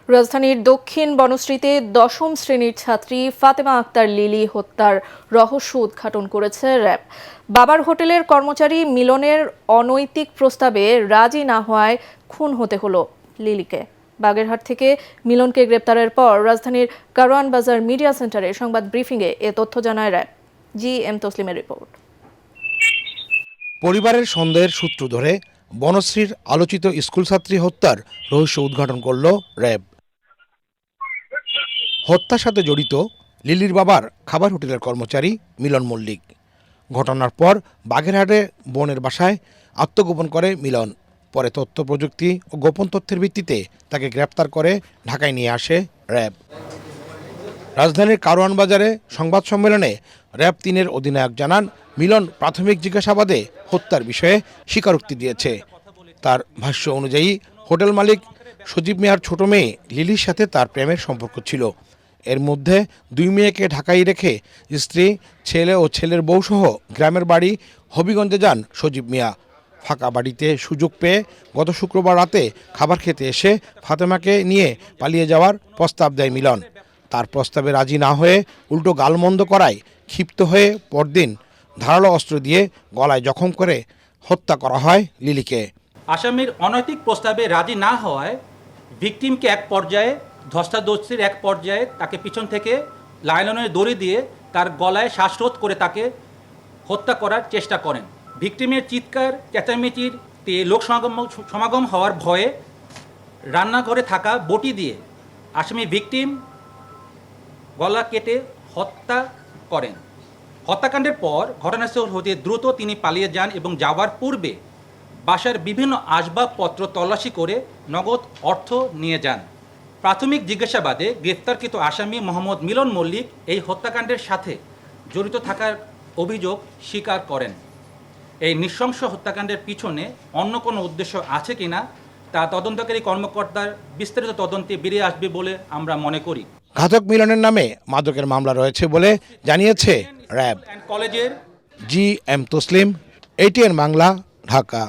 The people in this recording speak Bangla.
রাজধানীর দক্ষিণ বনশ্রীতে দশম শ্রেণীর ছাত্রী ফাতেমা আক্তার লিলি হত্যার রহস্য উদ্ঘাটন করেছে র্যাব। বাবার হোটেলের কর্মচারী মিলনের অনৈতিক প্রস্তাবে রাজি না হওয়ায় খুন হতে হলো লিলিকে। বাগেরহাট থেকে মিলনকে গ্রেপ্তারের পর রাজধানীর কারওয়ান বাজার মিডিয়া সেন্টারে সংবাদ ব্রিফিংয়ে এ তথ্য জানায় র্যাব। M তসলিমের report. পরিবারের সন্দেহের সূত্র ধরে বনশ্রীর আলোচিত স্কুল ছাত্রী হত্যার রহস্য উদ্ঘাটন করল র্যাব। হত্যার সাথে জড়িত লিলির বাবার খাবার হোটেলের কর্মচারী মিলন মল্লিক। ঘটনার পর বাগেরহাটে বোনের বাসায় আত্মগোপন করে মিলন। পরে তথ্য প্রযুক্তি ও গোপন তথ্যের ভিত্তিতে তাকে গ্রেপ্তার করে ঢাকায় নিয়ে আসে র্যাব। রাজধানীর কারওয়ান বাজারে সংবাদ সম্মেলনে র্যাব ৩-এর অধিনায়ক জানান, মিলন প্রাথমিক জিজ্ঞাসাবাদে হত্যার বিষয়ে স্বীকারোক্তি দিয়েছে। তার ভাষ্য অনুযায়ী হোটেল মালিক সজীব মিয়ার ছোট মেয়ে লিলির সাথে তার প্রেমের সম্পর্ক ছিল। এর মধ্যে ২ মেয়েকে ঢাকায় রেখে স্ত্রী, ছেলে ও ছেলের বউসহ গ্রামের বাড়ি হবিগঞ্জে যান সজীব মিয়া। ফাঁকা বাড়িতে সুযোগ পেয়ে গত শুক্রবার রাতে খাবার খেতে এসে ফাতেমাকে নিয়ে পালিয়ে যাওয়ার প্রস্তাব দেয় মিলন। তার প্রস্তাবে রাজি না হয়ে উল্টো গালমন্দ করায় ক্ষিপ্ত হয়ে পরদিন ধারালো অস্ত্র দিয়ে গলায় জখম করে হত্যা করা হয় লিলিকে। আসামির অনৈতিক প্রস্তাবে রাজি না হওয়ায় ভিকটিমকে এক পর্যায়ে ধস্তাধস্তির এক পর্যায়ে তাকে পিছন থেকে লাইলনের দড়ি দিয়ে তার গলায় শ্বাসরোধ করে তাকে হত্যা করার চেষ্টা করেন। ভিকটিমের চিৎকার চেঁচামেচির লোক সমাগম হওয়ার ভয়ে রান্নাঘরে থাকা বটি দিয়ে আসামি ভিকটিম গলা কেটে হত্যা করেন। হত্যাকাণ্ডের পর ঘটনাস্থল হতে দ্রুত তিনি পালিয়ে যান এবং যাওয়ার পূর্বে বাসার বিভিন্ন আসবাবপত্র তল্লাশি করে নগদ অর্থ নিয়ে যান। প্রাথমিক জিজ্ঞাসাবাদে গ্রেফতারকৃত আসামি মোহাম্মদ মিলন মল্লিক এই হত্যাকাণ্ডের সাথে জড়িত থাকার অভিযোগ স্বীকার করেন। এই নৃশংস হত্যাকাণ্ডের পিছনে অন্য কোনো উদ্দেশ্য আছে কিনা তা তদন্তকারী কর্মকর্তার বিস্তারিত তদন্তে বেরিয়ে আসবে বলে আমরা মনে করি। ঘাতক মিলনের নামে মাদকের মামলা রয়েছে বলে জানিয়েছে র্যাব। কলেজের এম তসলিম, ATN বাংলা, ঢাকা।